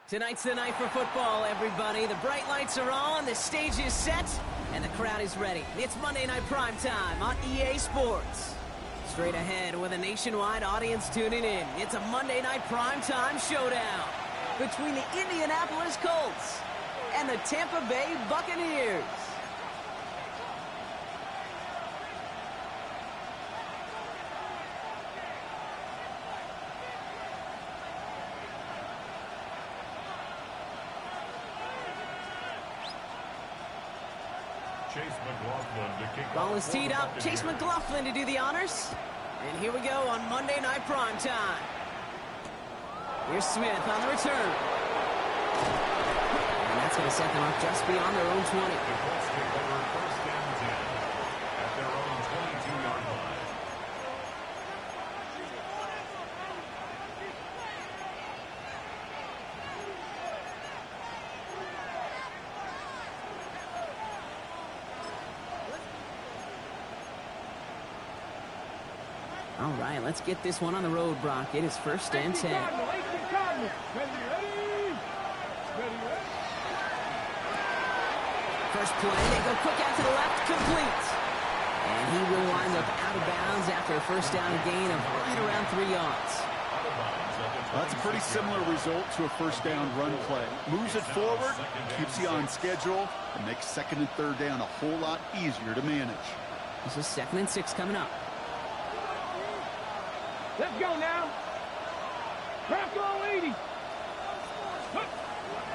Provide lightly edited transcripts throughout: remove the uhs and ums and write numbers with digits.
Tonight's the night for football, everybody. The bright lights are on, the stage is set, and the crowd is ready. It's Monday Night Primetime on EA Sports. Straight ahead with a nationwide audience tuning in, it's a Monday Night Primetime showdown between the Indianapolis Colts and the Tampa Bay Buccaneers. Ball is teed up. Chase McLaughlin to do the honors. And here we go on Monday Night Primetime. Here's Smith on the return. And that's going to set them up just beyond their own 20. The Colts take over first down 10 at their own 22-yard line. All right, let's get this one on the road, Brock. It is first and 10. First play, they go quick out to the left, complete. And he will wind up out of bounds after a first down gain of right around 3 yards. That's a pretty similar result to a first down run play. Moves it forward, keeps you on schedule, and makes second and third down a whole lot easier to manage. This is 2nd and 6 coming up. Let's go now. Bronco 80.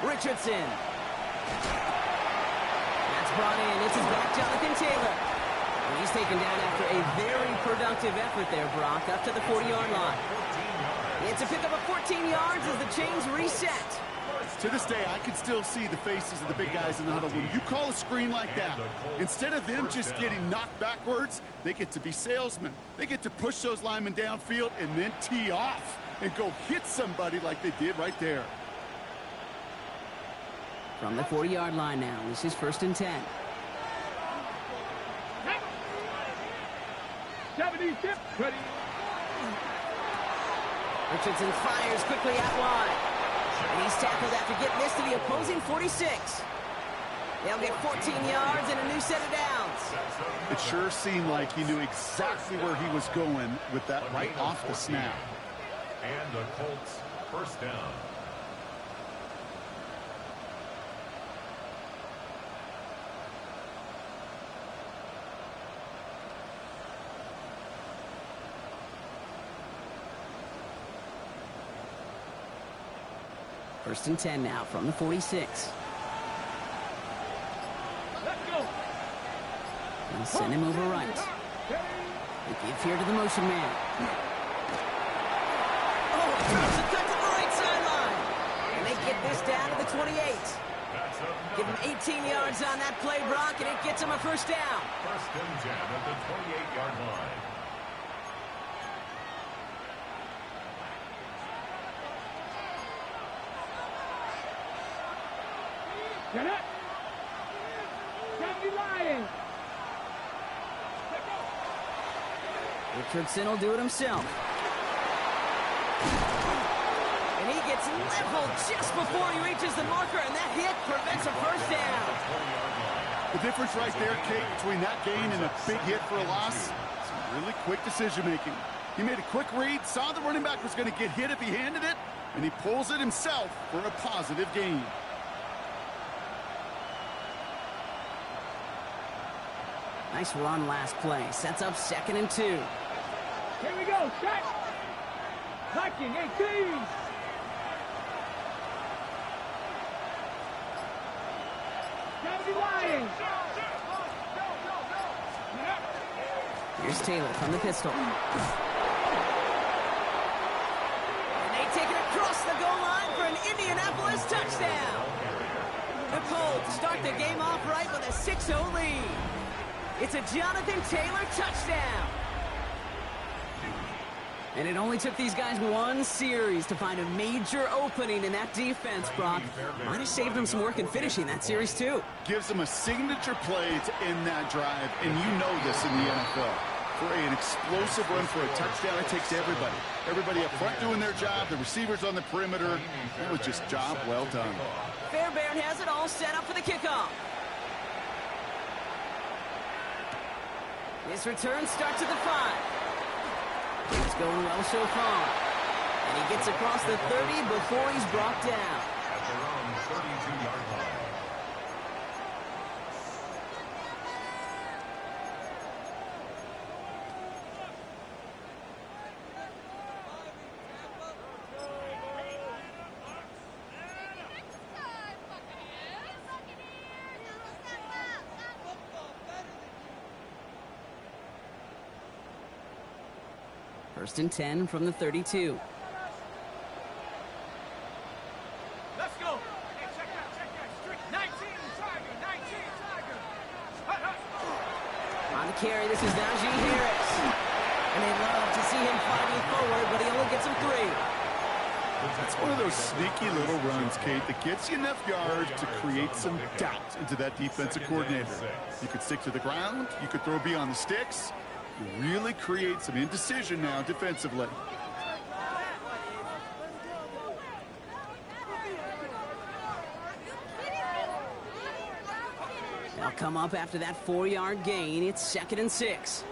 Richardson. That's brought in. It's his back, Jonathan Taylor. And he's taken down after a very productive effort there, Brock, up to the 40-yard line. It's a pickup of 14 yards as the chains reset. To this day, I can still see the faces of the big guys in the huddle. When you call a screen like that, instead of them just getting knocked backwards, they get to be salesmen. They get to push those linemen downfield and then tee off and go hit somebody like they did right there. From the 40-yard line now, this is first and 10. 76, ready. Richardson fires quickly out wide. And he's tackled after getting this to the opposing 46. They'll get 14 yards and a new set of downs. It sure seemed like he knew exactly where he was going with that right off the snap. And the Colts first down. First and 10 now from the 46. Let's go. And send him over right. They give here to the motion man. Oh, throws a cut to the right sideline. And they get this down to the 28. Give him 18 yards on that play, Brock, and it gets him a first down. First and 10 at the 28-yard line. Get it. Don't be lying. Richardson will do it himself. And he gets leveled just before he reaches the marker, and that hit prevents a first down. The difference right there, Kate, between that gain and a big hit for a loss, some really quick decision-making. He made a quick read, saw the running back was going to get hit if he handed it, and he pulls it himself for a positive gain. Nice run last play. Sets up 2nd and 2. Here we go. Set. Blocking 18. Don't be lying. Here's Taylor from the pistol. And they take it across the goal line for an Indianapolis touchdown. The Colts start the game off right with a 6-0 lead. It's a Jonathan Taylor touchdown. And it only took these guys one series to find a major opening in that defense, Brock. Might have saved them some work in finishing that series, too. Gives them a signature play to end that drive, and you know this in the NFL. For an explosive run for a touchdown, it takes everybody. Everybody up front doing their job, the receivers on the perimeter. It was just job well done. Fairbairn has it all set up for the kickoff. This return starts at the 5. It's going well so far. And he gets across the 30 before he's brought down. At their own 32-yard line. First and 10 from the 32. Let's go. Hey, check that. Streak 19, Tiger, 19, Tiger. On the carry, this is Najee Harris. And they love to see him fighting forward, but he only gets him 3. It's one of those sneaky little runs, Kate, that gets you enough yards to create some doubt into that defensive coordinator. You could stick to the ground. You could throw beyond the sticks. You really create some indecision now defensively. They'll come up after that 4-yard gain. It's 2nd and 6.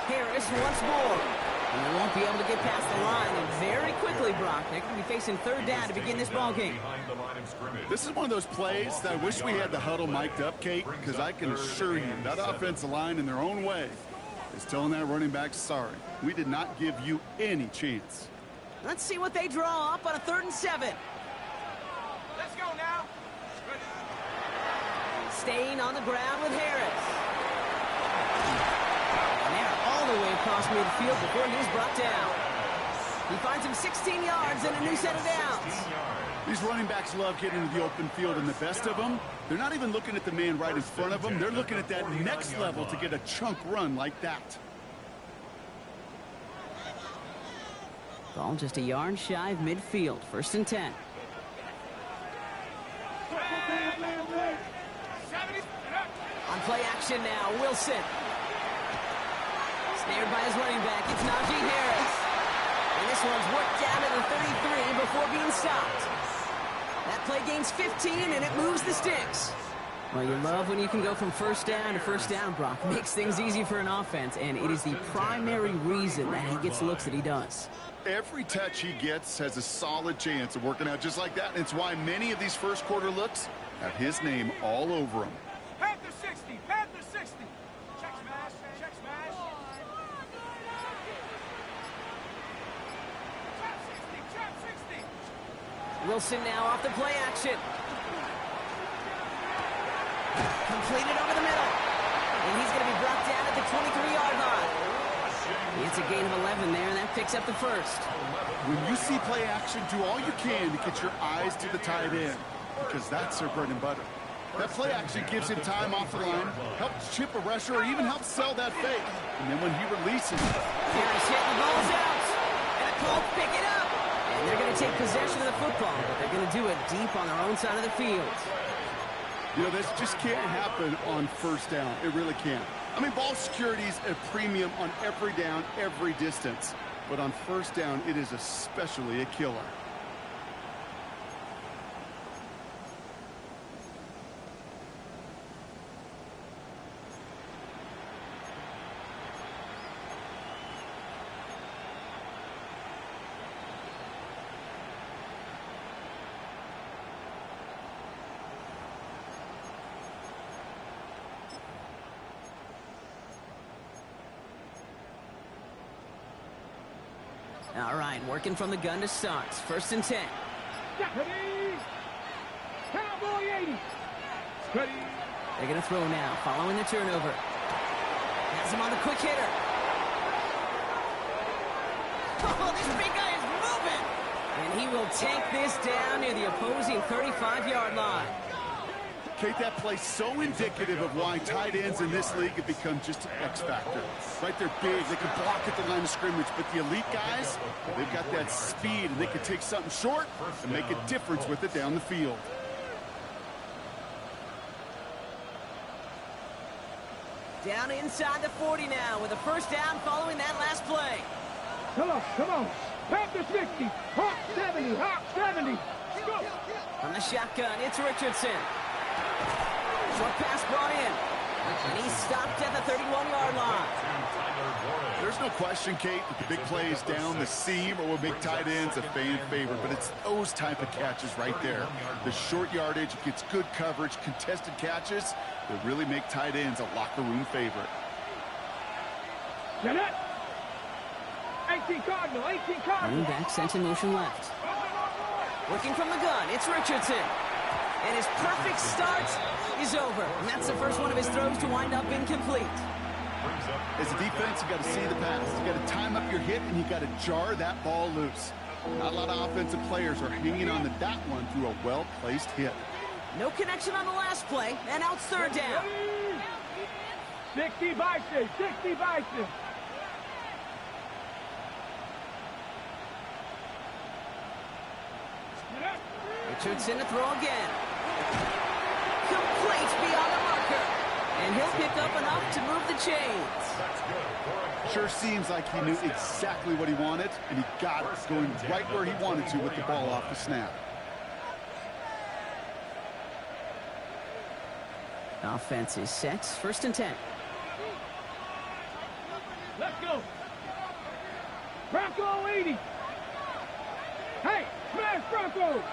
Harris once more. And they won't be able to get past the line. And very quickly, Brock, they're going to be facing 3rd down to begin this ball game. This is one of those plays that I wish we had the huddle mic'd up, Kate, because I can assure you that offensive line in their own way is telling that running back, sorry, we did not give you any chance. Let's see what they draw up on a 3rd and 7. Let's go now. Staying on the ground with Harris. And they're all the way across midfield before he's brought down. He finds him 16 yards and a new set of downs. These running backs love getting into the open field, and the best of them, they're not even looking at the man right in front of them. They're looking at that next level to get a chunk run like that. Ball just a yard shy of midfield. 1st and 10. On play action now, Wilson. Snared by his running back, it's Najee Harris. And this one's worked down to the 33 before being stopped. That play gains 15, and it moves the sticks. Well, you love when you can go from 1st down to 1st down, Brock. Makes things easy for an offense, and it is the primary reason that he gets looks that he does. Every touch he gets has a solid chance of working out just like that. And it's why many of these first quarter looks have his name all over them. Panther 60, Panther 60. Check smash, check smash. Trap 60. Wilson now off the play action. Completed over the middle. And he's going to be brought down at the 23-yard line. It's a gain of 11 there, and that picks up the 1st. When you see play action, do all you can to get your eyes to the tight end, because that's their bread and butter. That play action gives him time off the line, helps chip a rusher, or even helps sell that fake. And then when he releases it. Harris hit, the ball's out. And the Colts pick it up. And they're going to take possession of the football, but they're going to do it deep on their own side of the field. You know, this just can't happen on 1st down. It really can't. I mean, ball security is a premium on every down, every distance. But on 1st down, it is especially a killer. All right, working from the gun to start. 1st and 10. Ready. Cowboy 80. Ready. They're going to throw now, following the turnover. Has him on the quick hitter. Oh, this big guy is moving. And he will take this down near the opposing 35-yard line. Kate, that play's so indicative of why tight ends in this league have become just an X factor. Right, they're big, they can block at the line of scrimmage, but the elite guys, they've got that speed, and they can take something short and make a difference with it down the field. Down inside the 40 now with a first down following that last play. Come on. Panthers 60. Hawk 70. Hawk 70. Let's go. From the shotgun, it's Richardson. Short pass brought in. And he's stopped at the 31-yard line. There's no question, Kate, that the big plays down the seam or will make tight ends a fan favorite, but it's those type of catches right there. The short yardage gets good coverage, contested catches that really make tight ends a locker room favorite. Get it. 18 Cardinal. Running back sent in motion left. Working from the gun, it's Richardson. And his perfect start is over. And that's the first one of his throws to wind up incomplete. As a defense, you got to see the pass. You got to time up your hit, and you got to jar that ball loose. Not a lot of offensive players are hanging on to that one through a well-placed hit. No connection on the last play, and out third down. 60 Bison. 60 Bison. Richardson to throw again. Complete beyond the marker. And he'll pick up enough to move the chains. Sure seems like he knew exactly what he wanted, and he got it, going right where he wanted to with the ball off the snap. Offense is set. First and 10. Let's go. Bronco 80. Hey, smash Bronco.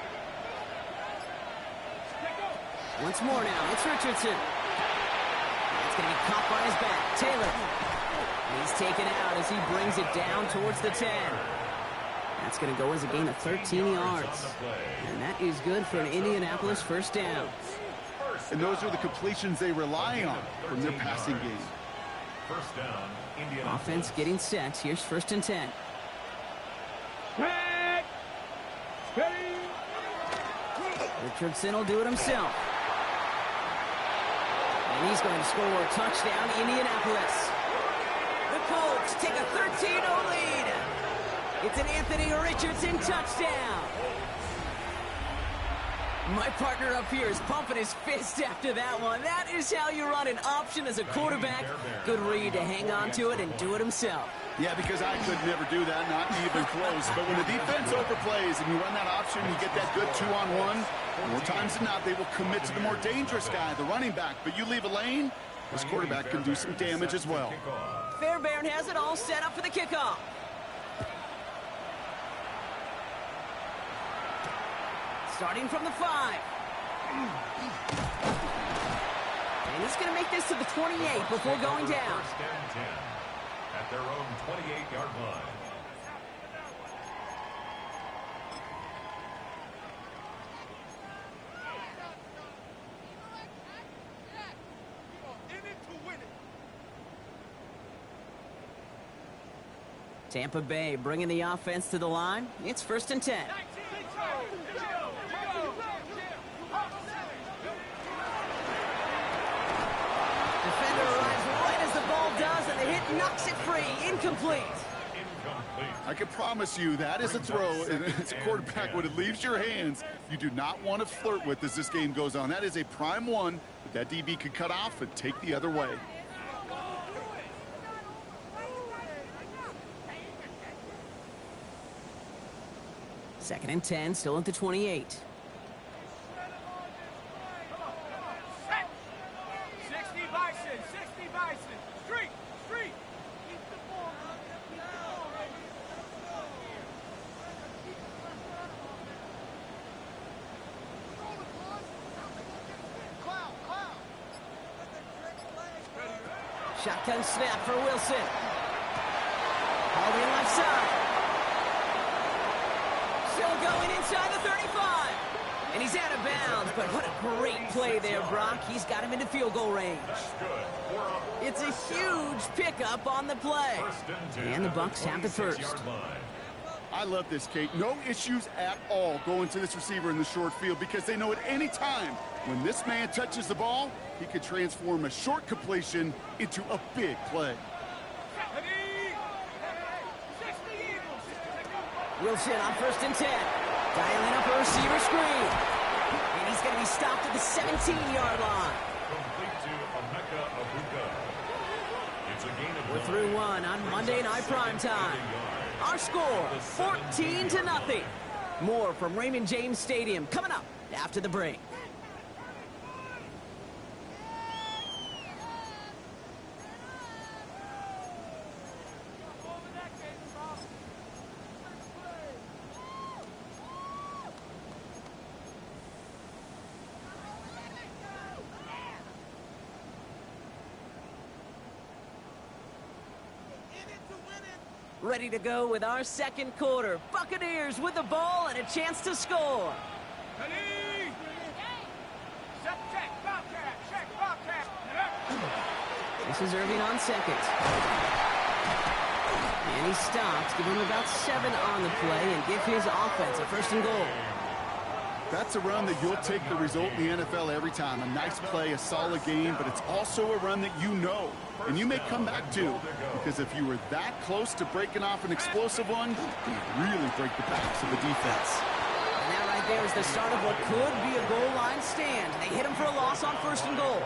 Once more now, it's Richardson. It's going to be caught by his back. Taylor. He's taken out as he brings it down towards the 10. That's going to go as a gain of 13 yards. And that is good for an Indianapolis first down. And those are the completions they rely on from their passing game. First down, Indianapolis. Offense getting set. Here's first and 10. Richardson will do it himself. And he's going to score a touchdown, Indianapolis. The Colts take a 13-0 lead. It's an Anthony Richardson touchdown. My partner up here is pumping his fist after that one. That is how you run an option as a quarterback. Good read to hang on to it and do it himself. Yeah, because I could never do that, not even close. But when the defense overplays and you run that option, you get that good 2-on-1, more times than not, they will commit to the more dangerous guy, the running back. But you leave a lane, this quarterback can do some damage as well. Fairbairn has it all set up for the kickoff. Starting from the 5. And he's going to make this to the 28 before going down. First and 10 at their own 28-yard line. Tampa Bay bringing the offense to the line. It's first and 10. Defender arrives right as the ball does, and the hit knocks it free. Incomplete. I can promise you that is a throw, and as a quarterback, when it leaves your hands, you do not want to flirt with as this game goes on. That is a prime one that DB could cut off and take the other way. Second and 10, still at the 28. 60 Bison. 60 Bison. Street. Keep the ball. Shotgun snap for Wilson. All in left side. Still going inside the 35. And he's out of bounds, but what a great play there, Brock. He's got him into field goal range. It's a huge pickup on the play. And the Bucs have the first. I love this, Kate. No issues at all going to this receiver in the short field because they know at any time when this man touches the ball, he could transform a short completion into a big play. Wilson on 1st and 10. Dialing up a receiver screen. And he's going to be stopped at the 17-yard line. We're through one on Monday Night Primetime. Our score, 14-0. More from Raymond James Stadium coming up after the break. Ready to go with our second quarter. Buccaneers with the ball and a chance to score. This is Irving on second. And he stops. Give him about 7 on the play and give his offense a 1st and goal. That's a run that you'll take the result in the NFL every time. A nice play, a solid game, but it's also a run that you know. And you may come back to, because if you were that close to breaking off an explosive one, you'd really break the backs of the defense. And that right there is the start of what could be a goal line stand. They hit him for a loss on 1st and goal.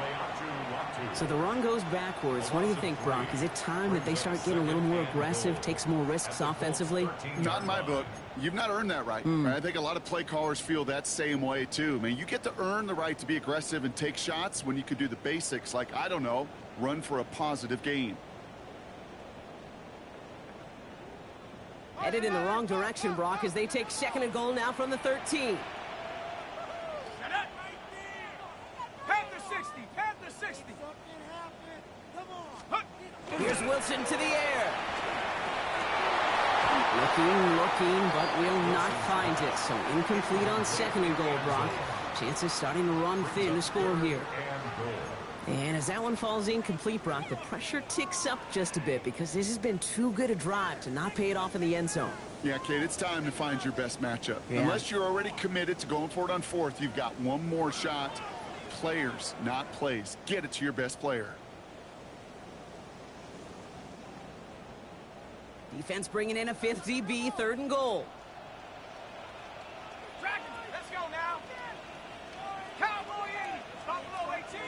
So the run goes backwards. What do you think, Brock? Is it time that they start getting a little more aggressive, take some more risks offensively? Not in my book. You've not earned that right. I think a lot of play callers feel that same way, too. I mean, you get to earn the right to be aggressive and take shots when you could do the basics, like, I don't know, run for a positive gain. Headed in the wrong direction, Brock, as they take 2nd and goal now from the 13. Here's Wilson to the air. Looking, but will not find it. So incomplete on 2nd and goal, Brock. Chances starting to run thin to score here. And as that one falls incomplete, Brock, the pressure ticks up just a bit because this has been too good a drive to not pay it off in the end zone. Yeah, Kate, it's time to find your best matchup. Yeah. Unless you're already committed to going for it on 4th, you've got one more shot. Players, not plays. Get it to your best player. Defense bringing in a 5th DB, 3rd and goal. Let's go now. Cowboy 80, Buffalo 18.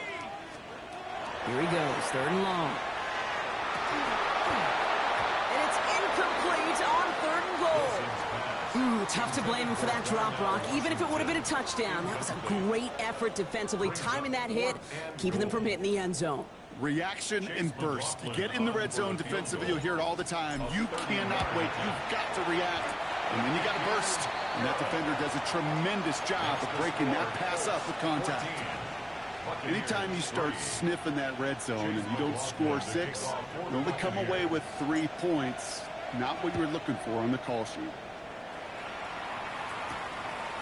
Here he goes, 3rd and long. And it's incomplete on 3rd and goal. Tough to blame him for that drop, Brock, even if it would have been a touchdown. That was a great effort defensively, timing that hit, keeping them from hitting the end zone. Reaction and burst. You get in the red zone defensively, you'll hear it all the time. You cannot wait. You've got to react. And then you got to burst. And that defender does a tremendous job of breaking that pass up with contact. Anytime you start sniffing that red zone and you don't score 6, you only come away with 3 points. Not what you were looking for on the call sheet.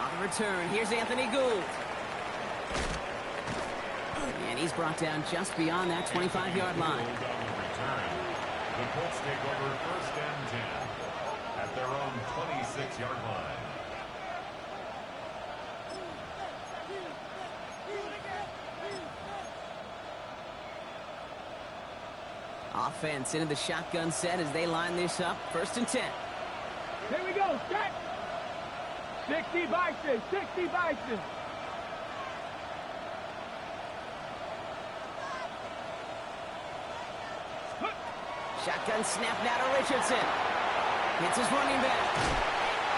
On the return, here's Anthony Gould. And he's brought down just beyond that 25-yard line. The Colts take over 1st and 10 at their own 26-yard line. Offense into the shotgun set as they line this up. 1st and 10. Here we go, set. 60 Bison, 60 Bison. Shotgun snap now to Richardson. Hits his running back.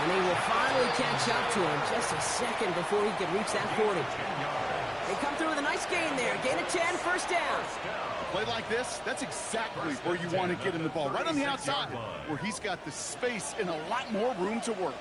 And he will finally catch up to him just a second before he can reach that 40. They come through with a nice gain there. Gain of 10, 1st down. A play like this, that's exactly where you want to get him the ball. Right on the outside, where he's got the space and a lot more room to work.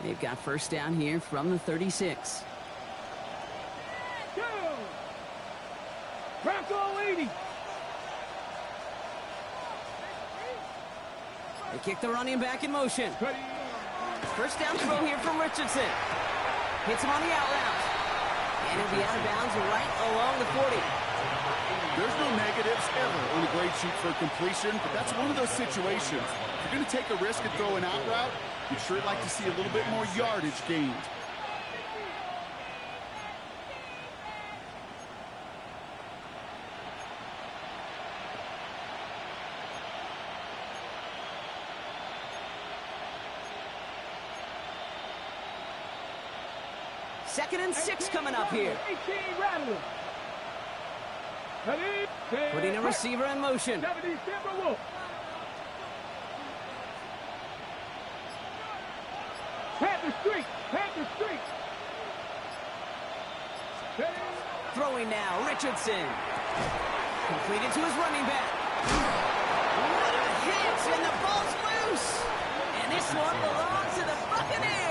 They've got 1st down here from the 36. Bronco 80. They kick the running back in motion. First down throw here from Richardson. Hits him on the out route. And he'll be out of bounds right along the 40. There's no negatives ever on a grade sheet for completion, but that's one of those situations. If you're going to take a risk and throw an out route, you'd sure like to see a little bit more yardage gained. Second and 6 coming up here. Putting a receiver in motion. Throwing now, Richardson. Completed to his running back. What a hit, and the ball's loose. And this one belongs to the Buccaneers.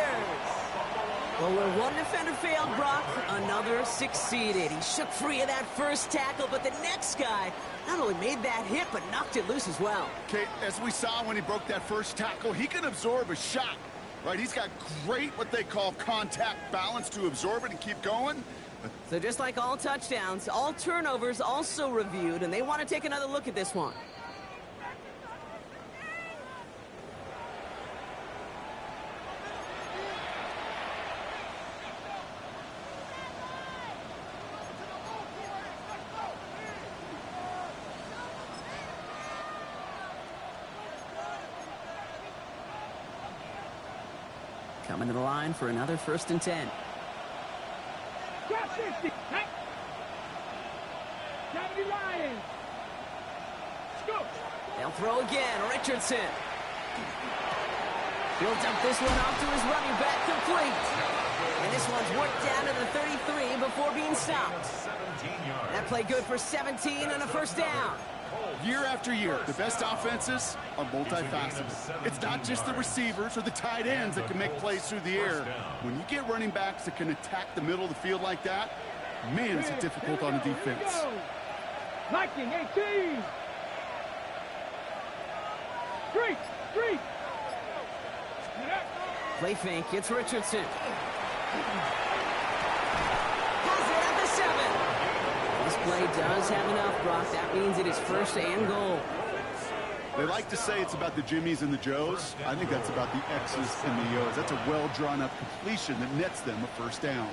Well, where one defender failed, Brock, another succeeded. He shook free of that first tackle, but the next guy not only made that hit, but knocked it loose as well. Okay, as we saw when he broke that first tackle, he can absorb a shot, right? He's got great, what they call contact balance to absorb it and keep going. So just like all touchdowns, all turnovers also reviewed, and they want to take another look at this one. Coming to the line for another 1st and 10. They'll throw again. Richardson. He'll dump this one off to his running back, complete. And this one's worked down to the 33 before being stopped. That play good for 17 and a 1st down. Year after year, the best offenses are multifaceted. It's not just the receivers or the tight ends that can make plays through the air. When you get running backs that can attack the middle of the field like that, man, is it difficult on the defense. Liking 18. Street. Play fake. It's Richardson. Has it at the 7. This play does have enough, Brock. That means it is 1st and goal. They like to say it's about the Jimmies and the Joes. I think that's about the X's and the O's. That's a well-drawn-up completion that nets them a 1st down.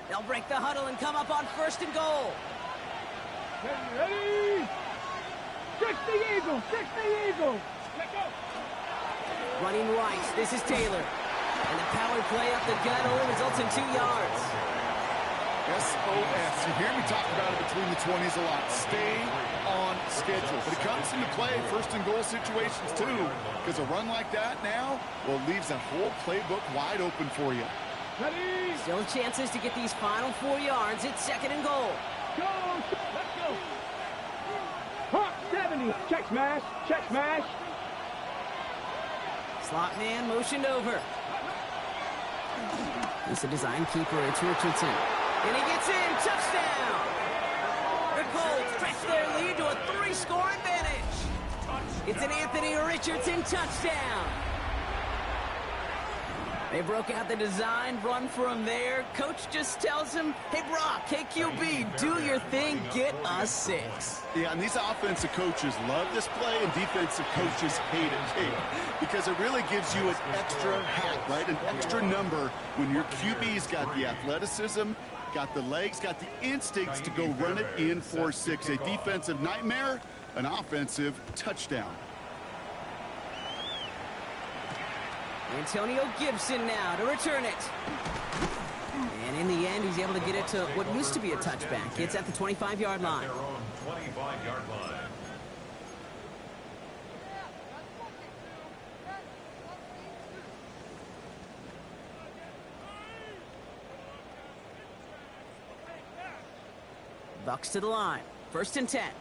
They'll break the huddle and come up on 1st and goal. Ready? Fix the eagle. Let go. Running right. This is Taylor. And the power play up the gut only results in 2 yards. SOS. You hear me talk about it between the 20s a lot. Stay on schedule. But it comes into play 1st and goal situations too. Because a run like that now, well, it leaves that whole playbook wide open for you. Ready? Still chances to get these final 4 yards. It's 2nd and goal. Go. Let's go. Hawk 70. Check smash. Slot man motioned over. It's a design keeper. It's Richardson. And he gets in. Touchdown. The Colts stretch their lead to a 3-score advantage. It's an Anthony Richardson touchdown. They broke out the design, run for him there. Coach just tells him, hey, Brock, KQB, do your thing, get us 6. Yeah, and these offensive coaches love this play, and defensive coaches hate it, because it really gives you an extra hat, right, an extra number when your QB's got the athleticism, got the legs, got the instincts to go run it in for 6. A defensive nightmare, an offensive touchdown. Antonio Gibson now to return it. And in the end, he's able to get it to what used to be a touchback. It's at the 25-yard line. Their own 25-yard line. Bucks to the line. 1st and 10.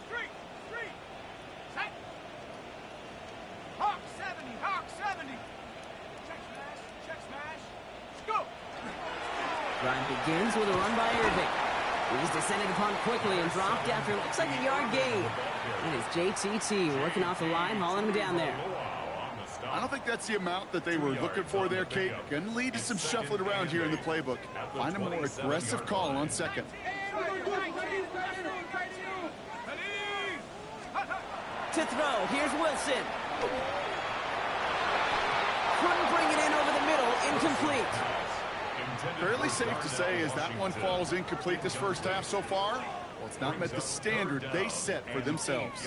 Street. Set. Hawk 70. Check smash. Drive begins with a run by Irving. He's descended upon quickly and dropped after looks like a yard gain. It is JTT working off the line, hauling him down there. I don't think that's the amount that they were looking for there, Kate. Going to lead to some shuffling around here in the playbook. Find a more aggressive call on second. To throw, here's Wilson. Couldn't bring it in over the middle, incomplete. Fairly safe to say as that one falls incomplete this first half so far. Well, it's not met the standard they set for themselves.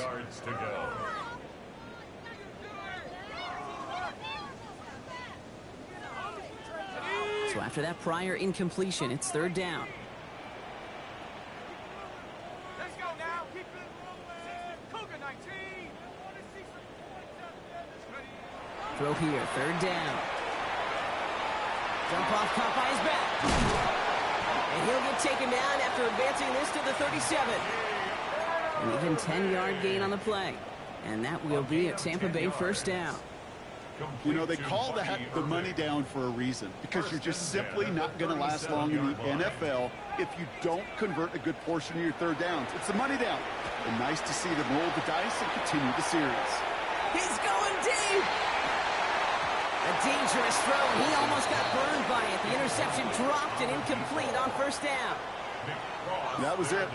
So after that prior incompletion, it's third down. Let's go now. Keep it rolling. Cougar 19. Throw here, third down. Jump off caught by his back. And he'll get taken down after advancing this to the 37. An even 10-yard gain on the play. And that will be a Tampa Bay first down. You know, they call that the money down for a reason, because you're just simply not going to last long in the NFL if you don't convert a good portion of your third downs. It's the money down. And nice to see them roll the dice and continue the series. He's going deep. A dangerous throw, and he almost got burned by it. The interception dropped and incomplete on first down. That was it.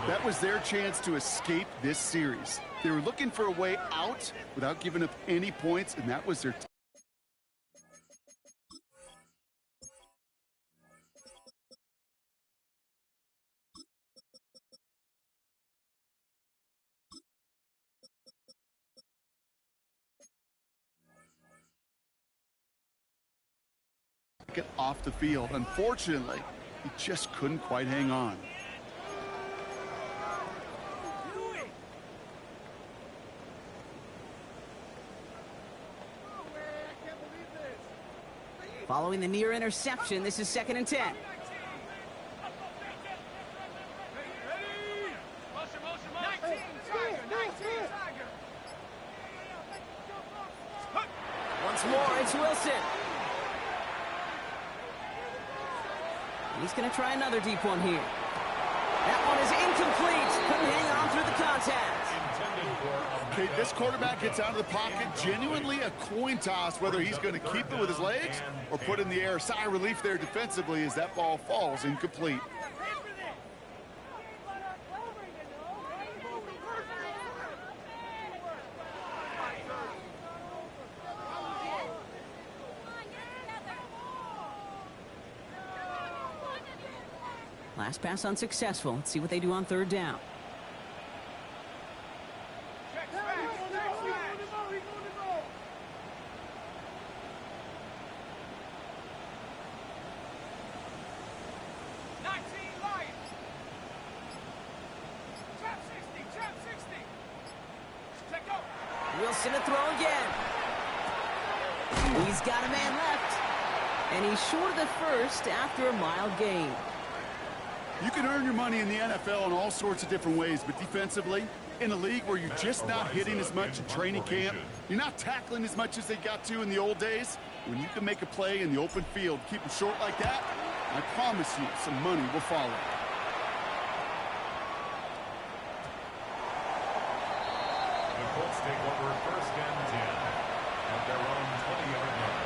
That was their chance to escape this series. They were looking for a way out without giving up any points, and that was their get off the field. Unfortunately, he just couldn't quite hang on. Following the near interception, this is 2nd and 10. Once more, it's Wilson. He's going to try another deep one here. That one is incomplete. Couldn't hang on through the contact. Okay, this quarterback gets out of the pocket, genuinely a coin toss whether he's going to keep it with his legs or put it in the air. Sigh of relief there defensively as that ball falls incomplete. Last pass unsuccessful. Let's see what they do on third down. Wilson to throw again. He's got a man left. And he's short of the first after a mild gain. You can earn your money in the NFL in all sorts of different ways, but defensively, in a league where you're just not hitting as much in training camp, you're not tackling as much as they got to in the old days, when you can make a play in the open field, keep them short like that, I promise you some money will follow. The Colts take over 1st and 10 at their own 20-yard line.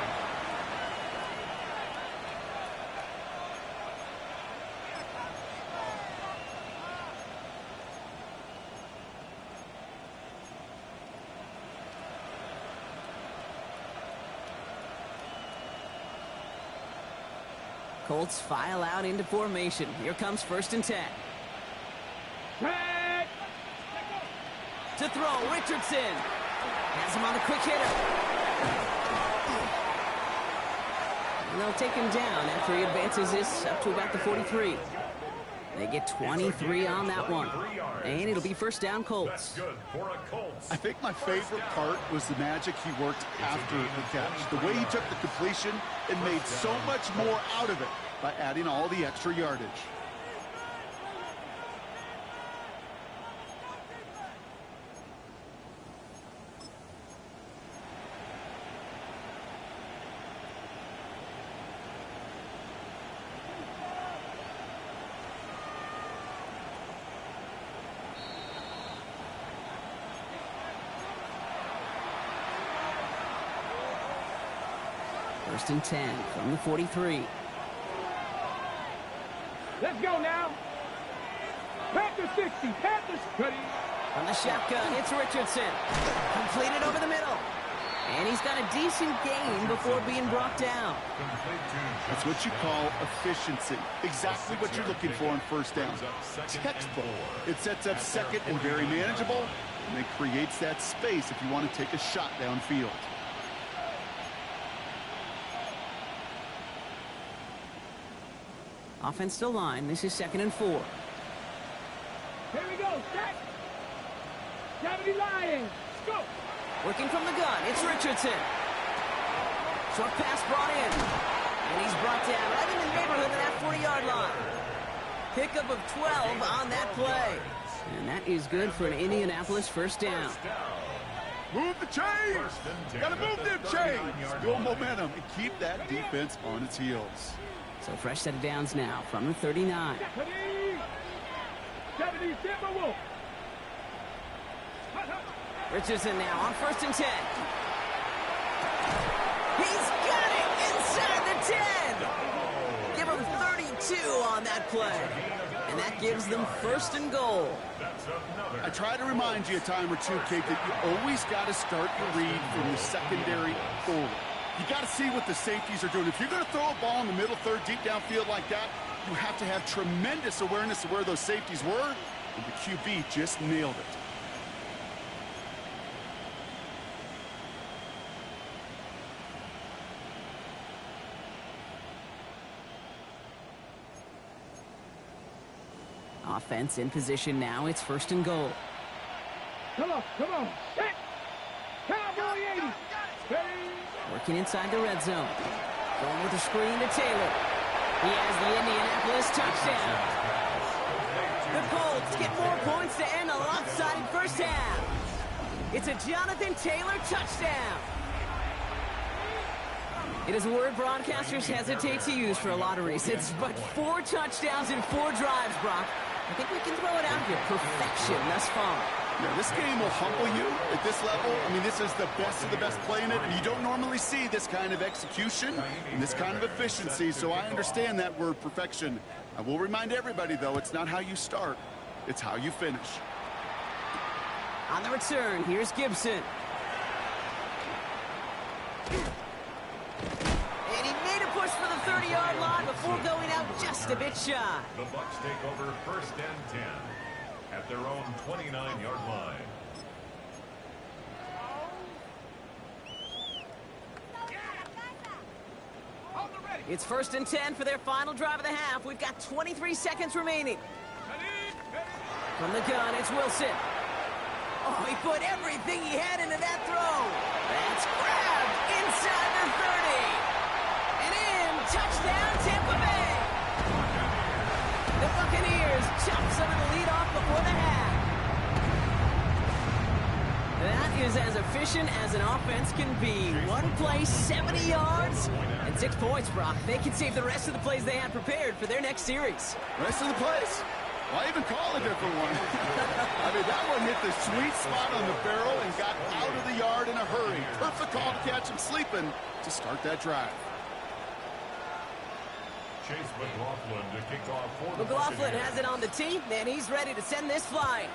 Colts file out into formation. Here comes 1st and 10. To throw, Richardson. Has him on the quick hitter. And they'll take him down after he advances this up to about the 43. They get 23 on that one. And it'll be 1st down Colts. I think my favorite part was the magic he worked after the catch. The way he took the completion and made so much more out of it by adding all the extra yardage. first and 10 from the 43. Let's go now. Panthers 60. Panthers 30. From the shotgun, it's Richardson. Completed over the middle. And he's got a decent gain before being brought down. That's what you call efficiency. Exactly what you're looking for on first down. Textbook. It sets up second and very manageable, and it creates that space if you want to take a shot downfield. Offense still line. This is 2nd and 4. Here we go. Set. 70 Lions. Let's go. Working from the gun, it's Richardson. Short pass brought in. And he's brought down right in the neighborhood of that 40-yard line. Pickup of 12 on that play. And that is good for an Indianapolis first down. Move the chains! Gotta move them chains! Build momentum and keep that defense on its heels. So fresh set of downs now from the 39. 70 Timberwolves. Richardson now on first and 10. He's got it inside the 10. Give him 32 on that play. And that gives them first and goal. I try to remind you a time or two, Kate, that you always got to start your read from the secondary forward. You got to see what the safeties are doing. If you're going to throw a ball in the middle third, deep downfield like that, you have to have tremendous awareness of where those safeties were, and the QB just nailed it. Offense in position now. It's first and goal. Come on. Set. Cowboy 80. Working inside the red zone. Going with a screen to Taylor. He has the Indianapolis touchdown. The Colts get more points to end a lopsided first half. It's a Jonathan Taylor touchdown. It is a word broadcasters hesitate to use for a lot of reasons, but 4 touchdowns in 4 drives, Brock. I think we can throw it out here. Perfection thus far. Yeah, this game will humble you at this level. I mean, this is the best of the best playing it, and you don't normally see this kind of execution and this kind of efficiency, so I understand that word perfection. I will remind everybody, though, it's not how you start, it's how you finish. On the return, here's Gibson. And he made a push for the 30-yard line before going out just a bit shy. The Bucs take over first and 10 at their own 29-yard line. It's first and 10 for their final drive of the half. We've got 23 seconds remaining. From the gun, it's Wilson. Oh, he put everything he had into that throw. That's grabbed inside the 30. And in, touchdown, Tampa Bay. The Bucaneers chop some of the lead off before the half. That is as efficient as an offense can be. One play, 70 yards, and 6 points, Brock. They can save the rest of the plays they had prepared for their next series. Rest of the plays? Why even call a different one? I mean, that one hit the sweet spot on the barrel and got out of the yard in a hurry. Perfect call to catch him sleeping to start that drive. Chase McLaughlin to kick off for the McLaughlin Buccaneers. has it on the tee, and he's ready to send this flying.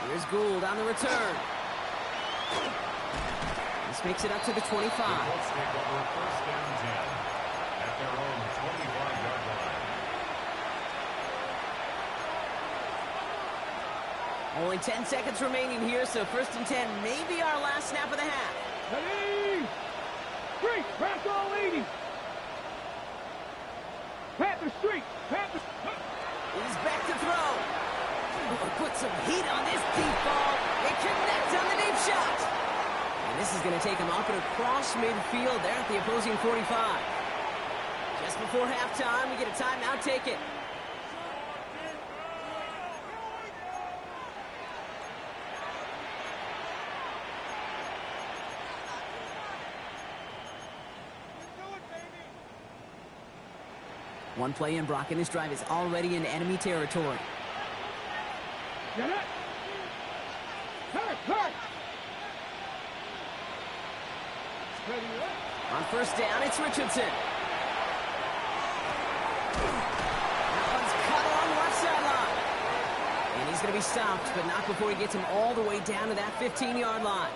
Here's Gould on the return. This makes it up to the 25. The Colts take over first and 10 at their own 25-yard line. Only 10 seconds remaining here, so first and 10 may be our last snap of the half. Ready. Street. Pass all 80. Panther Street. Panther. He's back to throw. Put some heat on this deep ball. It connects on the deep shot. And this is going to take him up and across midfield there at the opposing 45. Just before halftime, we get a timeout. Take it. One play in, Brock, and this drive is already in enemy territory. Get it. Hurry. On first down, it's Richardson. That one's cut on left sideline. And he's going to be stopped, but not before he gets him all the way down to that 15-yard line.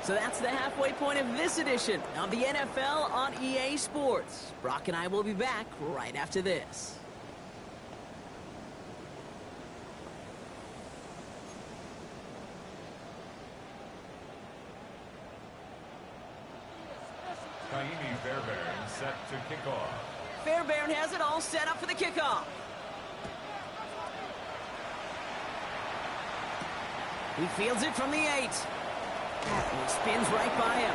So that's the halfway point of this edition of the NFL on EA Sports. Brock and I will be back right after this. Kaimi Fairbairn set to kick off. Fairbairn has it all set up for the kickoff. He fields it from the 8. And he spins right by him.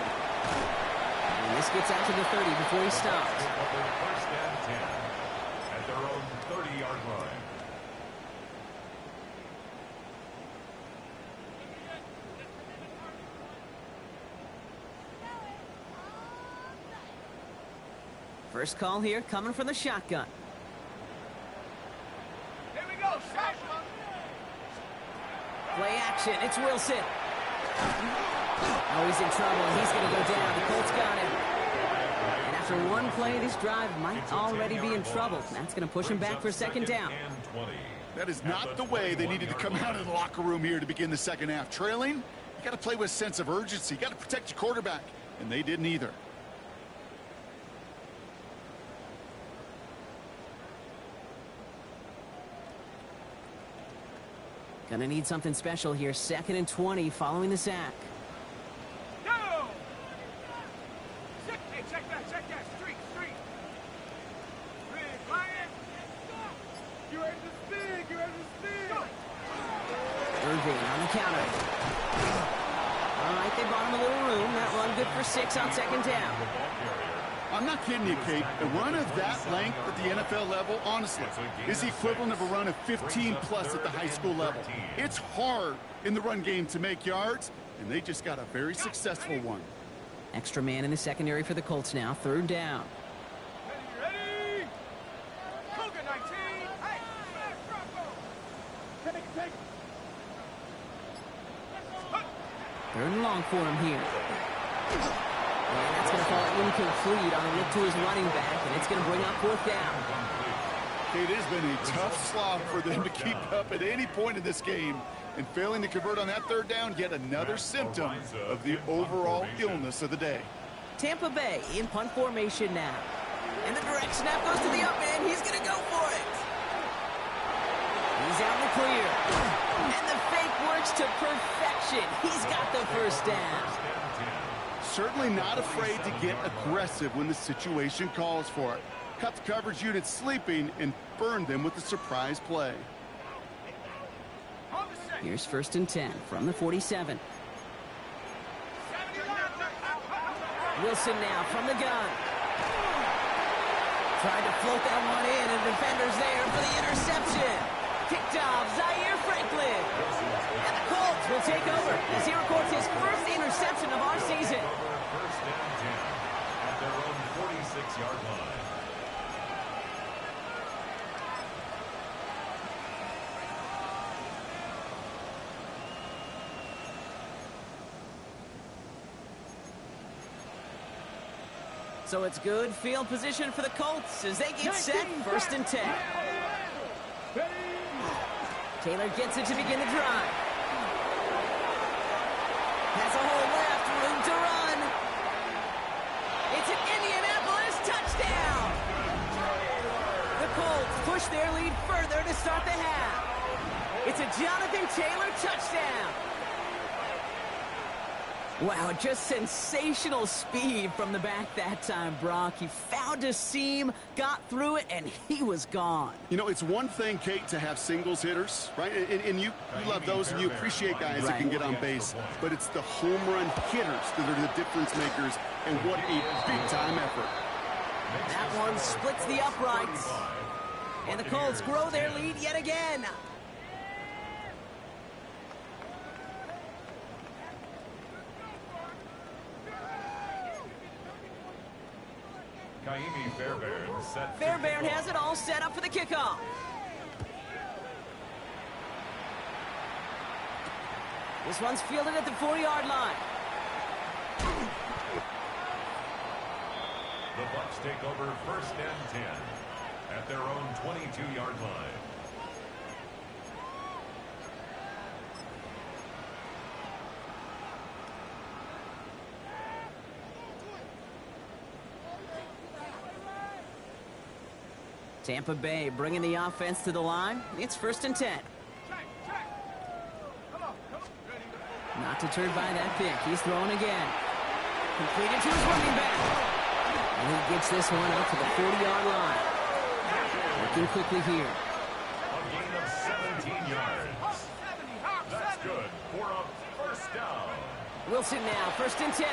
And this gets out to the 30 before he stops. First and 10 at their own 30-yard line. First call here coming from the shotgun. Here we go, shotgun. Play action. It's Wilson. Oh, he's in trouble. He's going to go down. The Colts got him. And after one play, this drive might already be in trouble. That's going to push him back for second down. That is not the way they needed to come out of the locker room here to begin the second half. Trailing, you got to play with a sense of urgency. You got to protect your quarterback, and they didn't either. Gonna need something special here. 2nd and 20 following the sack. Go! Hey, check that. Streak. Ryan. You ready to speed? Irving on the counter. All right, they bought him a little room. That run good for 6 on second down. I'm not kidding you, Kate. A run of that length at the NFL level, honestly, is the equivalent of a run of 15-plus at the high school level. It's hard in the run game to make yards, and they just got a very successful one. Extra man in the secondary for the Colts now. 3rd down. Ready? Cougar 19. Hey, take. 3rd and long for him here. And that's going to fall incomplete on a look to his running back, and it's going to bring up 4th down. It has been a tough slog for them to keep up at any point in this game, and failing to convert on that 3rd down, yet another symptom of the overall illness of the day. Tampa Bay in punt formation now. And the direct snap goes to the up end. He's going to go for it. He's out in the clear. And the fake works to perfection. He's got the 1st down. Certainly not afraid to get aggressive when the situation calls for it. Cut the coverage unit sleeping and burn them with a surprise play. Here's 1st and 10 from the 47. Wilson now from the gun. Tried to float that one in, and the defender's there for the interception. Picked off Zaire Franklin. And the Colts will take over as he records his first interception of our season. First and 10 at their own 46-yard line. So it's good field position for the Colts as they get set. 1st and 10. Taylor gets it to begin the drive. Has a hole left, room to run. It's an Indianapolis touchdown. The Colts push their lead further to start the half. It's a Jonathan Taylor touchdown. Wow, just sensational speed from the back that time, Brock. He found a seam, got through it, and he was gone. You know, it's one thing, Kate, to have singles hitters, right? And you love those, and you appreciate guys that can get on base. But it's the home run hitters that are the difference makers, and what a big-time effort. That one splits the uprights. And the Colts grow their lead yet again. Kaimi Fairbairn set. Fairbairn has it all set up for the kickoff. This one's fielded at the 40-yard line. The Bucs take over first and 10 at their own 22-yard line. Tampa Bay bringing the offense to the line. It's first and 10. Not deterred by that pick. He's throwing again. Completed to his running back. And he gets this one up to the 40-yard line. Working quickly here. A gain of 17 yards. That's good for a first down. Wilson now, first and 10.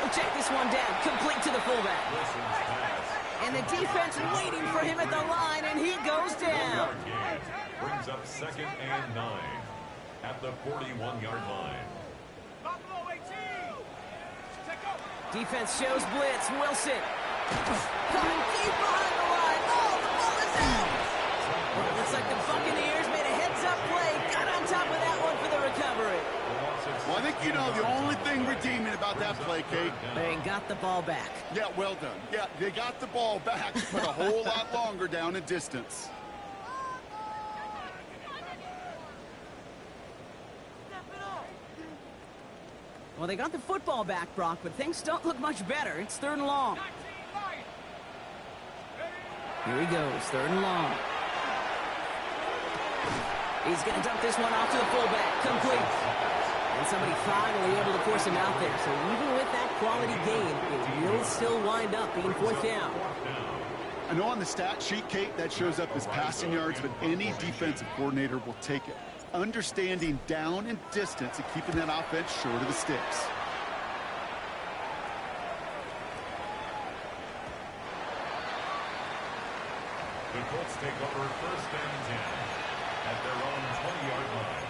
He'll check this one down. Complete to the fullback. Wilson's pass. And the defense waiting for him at the line, and he goes down. Brings up second and 9 at the 41-yard line. Defense shows blitz. Wilson coming deep behind the line. Oh, the ball is out. Well, it looks like the Buccaneers made a heads-up play. Got on top of that one for the recovery. Well, I think you know the only thing redeeming about that play, Kate. They got the ball back. Yeah, well done. Yeah, they got the ball back, but a whole lot longer down in distance. Well, they got the football back, Brock, but things don't look much better. It's third and long. Here he goes, third and long. He's going to dump this one off to the fullback. Complete. And somebody finally able to force him out there. So even with that quality gain, it will still wind up being fourth down. I know on the stat sheet, Kate, that shows up as passing yards, but any defensive coordinator will take it. Understanding down and distance and keeping that offense short of the sticks. The Colts take over first and 10 at their own 20-yard line.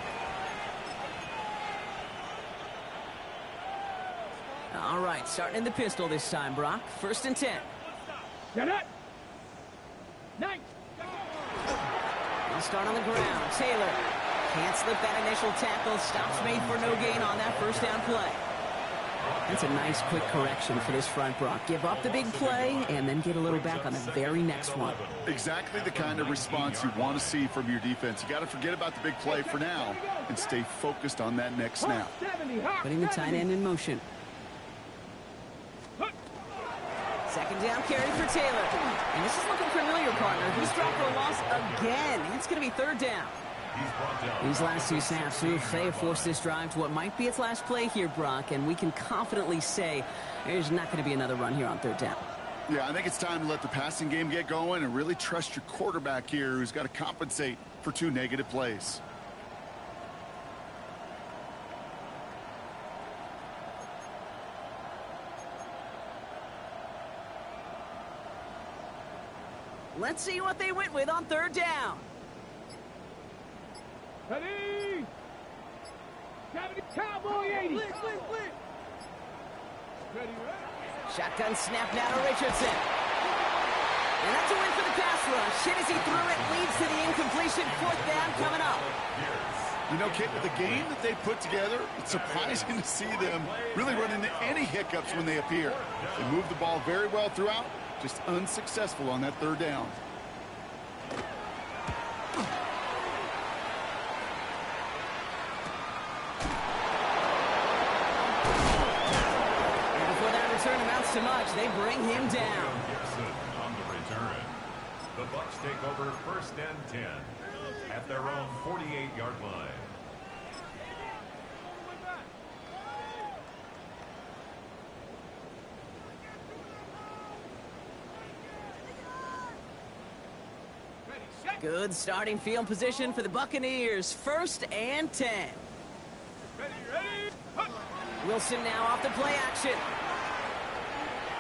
All right, starting in the pistol this time, Brock. First and 10. Get it. Nice. He'll start on the ground. Taylor can't slip that initial tackle. Stops made for no gain on that first down play. That's a nice quick correction for this front, Brock. Give up the big play and then get a little back on the very next one. Exactly the kind of response you want to see from your defense. You got to forget about the big play for now and stay focused on that next snap. Putting the tight end in motion. Second down carry for Taylor. And this is looking familiar, partner. He's dropped for a loss again. It's going to be third down. These last two snaps, they have forced this drive to what might be its last play here, Brock, and we can confidently say there's not going to be another run here on third down. Yeah, I think it's time to let the passing game get going and really trust your quarterback here, who's got to compensate for 2 negative plays. Let's see what they went with on third down. Ready? Cowboy 80. Blitz. Ready. Shotgun snap now to Richardson. And that's a win for the pass rush. Hit as he threw it, leads to the incompletion. Fourth down coming up. You know, Kit, with the game that they put together, it's surprising to see them really run into any hiccups when they appear. They move the ball very well throughout, just unsuccessful on that third down. So much, they bring him down. Gibson on the return. The Bucs take over first and 10 at their own 48-yard line. Good starting field position for the Buccaneers. First and 10. Wilson now off the play action.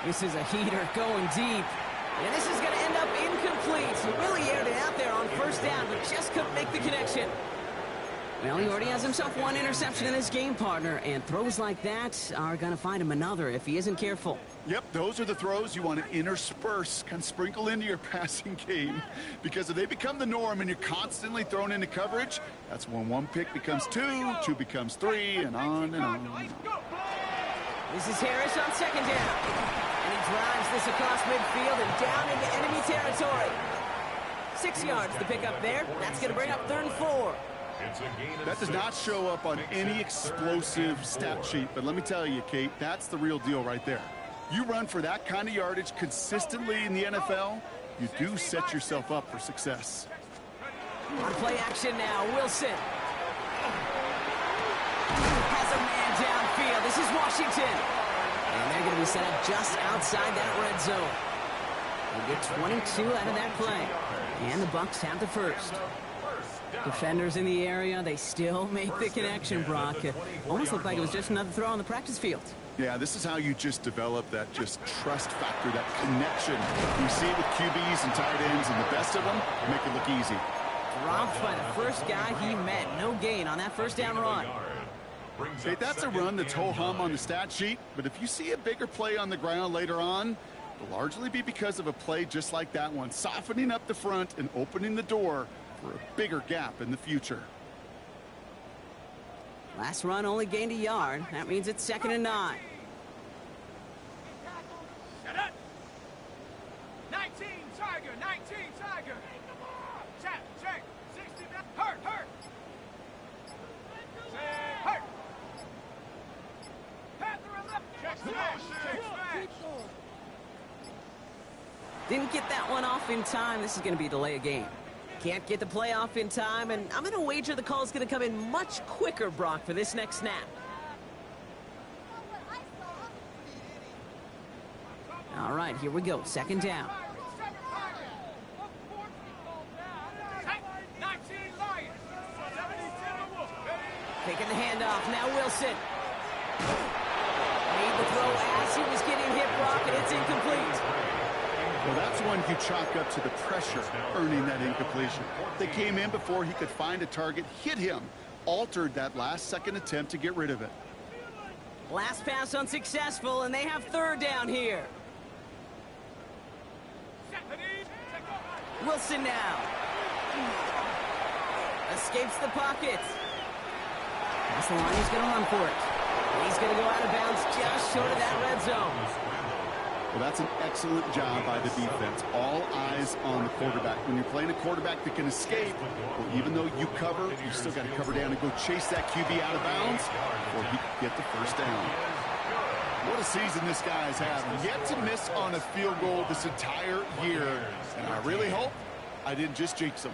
This is a heater going deep. And this is going to end up incomplete. He really aired it out there on first down, but just couldn't make the connection. Well, he already has himself one interception in his game, partner, and throws like that are going to find him another if he isn't careful. Yep, those are the throws you want to intersperse, kind of sprinkle into your passing game, because if they become the norm and you're constantly thrown into coverage, that's when one pick becomes two, two becomes three, and on and on. This is Harris on second down, and he drives this across midfield and down into enemy territory. 6 yards to pick up there. That's going to bring up 3rd and 4. That does not show up on any explosive stat sheet, but let me tell you, Kate, that's the real deal right there. You run for that kind of yardage consistently in the NFL, you do set yourself up for success. On play action now, Wilson has a man downfield. This is Washington, and they're going to be set up just outside that red zone. They get 22 out of that play, and the Bucs have the first. Defenders in the area, they still make the connection, Brock. It almost looked like it was just another throw on the practice field. Yeah, this is how you just develop that just trust factor, that connection. You see it with QBs and tight ends, and the best of them make it look easy. Dropped by the first guy he met. No gain on that first down run. Hey, that's a run that's ho-hum on the stat sheet, but if you see a bigger play on the ground later on, it'll largely be because of a play just like that one, softening up the front and opening the door for a bigger gap in the future. Last run only gained a yard. That means it's 2nd and 9. 19 Tiger, 19 Tiger. Check, 60 down. Hurt. Hurt. Panther 11. Check smash. Didn't get that one off in time. This is going to be a delay of game. Can't get the play off in time, and I'm going to wager the call is going to come in much quicker, Brock, for this next snap. All right, here we go. 2nd down. Taking the handoff. Now Wilson. Made the throw as he was getting hit, Brock, and it's incomplete. Well, that's one you chalk up to the pressure earning that incompletion. They came in before he could find a target, hit him, altered that last-second attempt to get rid of it. Last pass unsuccessful, and they have 3rd down here. Wilson now. Escapes the pocket. That's the line. He's going to run for it. He's going to go out of bounds just short of that red zone. Well, that's an excellent job by the defense. All eyes on the quarterback. When you're playing a quarterback that can escape, well, even though you cover, you still got to cover down and go chase that QB out of bounds before he can get the first down. What a season this guy's having. Yet to miss on a field goal this entire year. And I really hope I didn't just jinx him.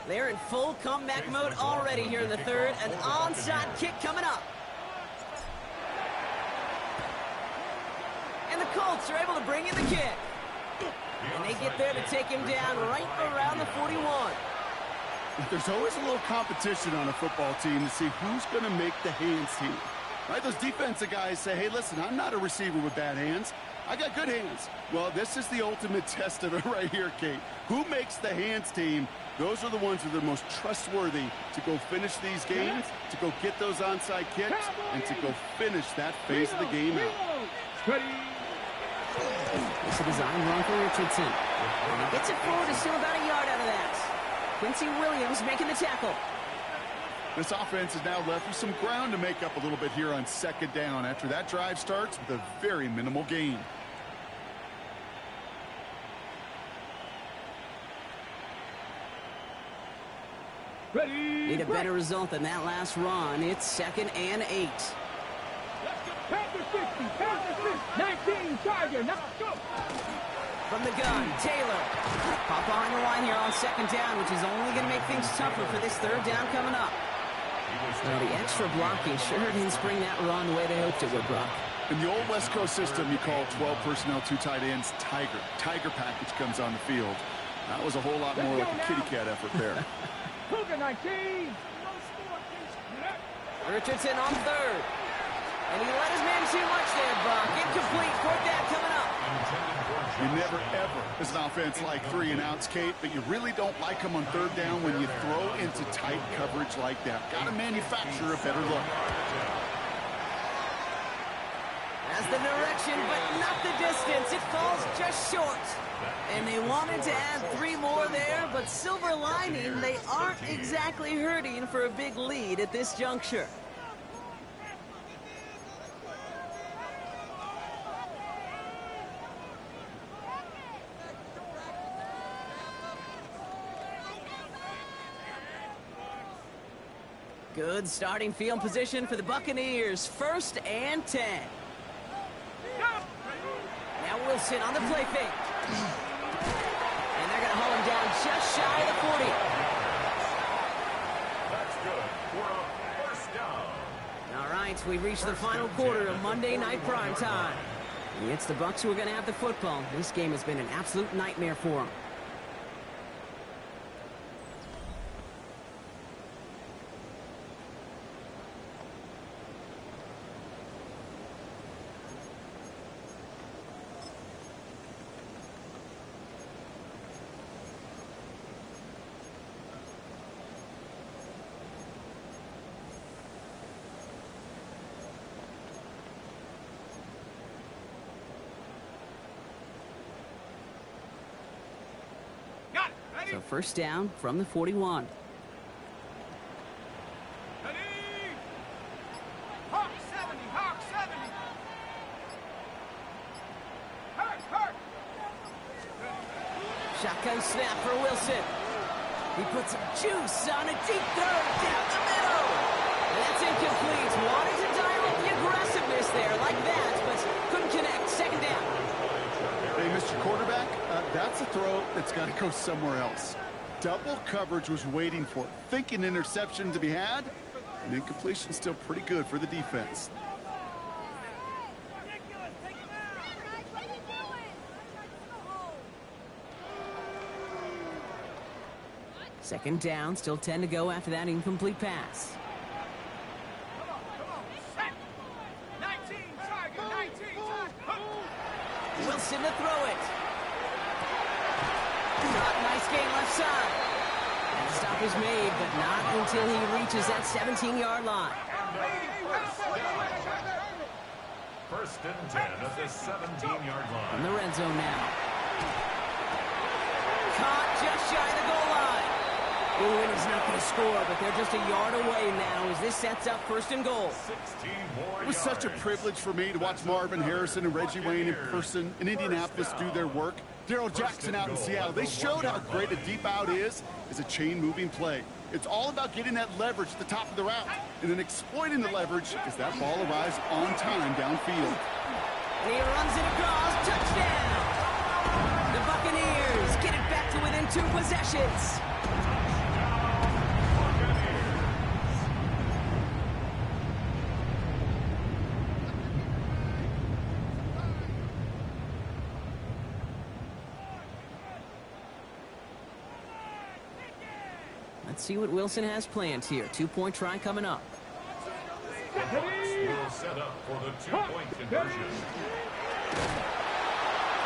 They're in full comeback mode already here in the 3rd. An onside kick coming up. And the Colts are able to bring in the kick. And they get there to take him down right around the 41. There's always a little competition on a football team to see who's going to make the hands team. Right? Those defensive guys say, hey, listen, I'm not a receiver with bad hands. I got good hands. Well, this is the ultimate test of it right here, Kate. Who makes the hands team? Those are the ones who are the most trustworthy to go finish these games, to go get those onside kicks, and to go finish that phase of the game out. It's a design run for Richardson. And he gets it forward, is still about a yard out of that. Quincy Williams making the tackle. This offense is now left with some ground to make up a little bit here on 2nd down after that drive starts with a very minimal gain. Need a better result than that last run. It's 2nd and 8. Panther 60, Panther 60, 19 Tiger, now go! From the gun, Taylor. Pop behind the line here on 2nd down, which is only going to make things tougher for this 3rd down coming up. Well, the extra blocking sure didn't spring that run the way they hoped it would, Brock. In the old West Coast system, you call 12 personnel, 2 tight ends, Tiger. Tiger package comes on the field. That was a whole lot more like a kitty cat effort there. Cougar 19. Richardson on 3rd. And he let his man too much there, Buck. Incomplete. Fourth down coming up. You never, ever, as an offense, like 3-and-outs, Kate, but you really don't like them on third down when you throw into tight coverage like that. Got to manufacture a better look. That's the direction, but not the distance. It falls just short. And they wanted to add 3 more there, but silver lining, they aren't exactly hurting for a big lead at this juncture. Good starting field position for the Buccaneers. 1st and 10. Now Wilson on the play fake. And they're going to haul him down just shy of the 40. That's good for a first down. All right, we reached the final quarter of Monday Night Prime Time. It's the Bucs who are going to have the football. This game has been an absolute nightmare for them. So first down from the 41. Hawk 70, Hawk 70. Hurt. Shotgun snap for Wilson. He puts some juice on a deep throw down the middle. And that's incomplete. Wanted to dial up the aggressiveness there like that, but couldn't connect. Second down. Hey, Mr. Quarterback, that's a throw that's got to go somewhere else. Double coverage was waiting for it. Thinking interception to be had, and incompletion still pretty good for the defense. Second down, still 10 to go after that incomplete pass. Come on. Set. 19, Tiger, 19, Tiger. Wilson to throw it. Nice gain left side. That stop is made, but not until he reaches that 17-yard line. First and 10 at the 17-yard line. In the red zone now. Caught just shy of the goal line. Ooh, and he's not going to score, but they're just a yard away now as this sets up first and goal. 16 more It was such a privilege for me to watch Marvin Harrison and Reggie Wayne in person in Indianapolis do their work. Daryl Jackson out in Seattle. They showed how great a deep out is as a chain-moving play. It's all about getting that leverage at the top of the route and then exploiting the leverage as that ball arrives on time downfield. And he runs it across. Touchdown! The Buccaneers get it back to within 2 possessions. Let's see what Wilson has planned here. 2-point try coming up. The Bucs will set up for the 2-point conversion.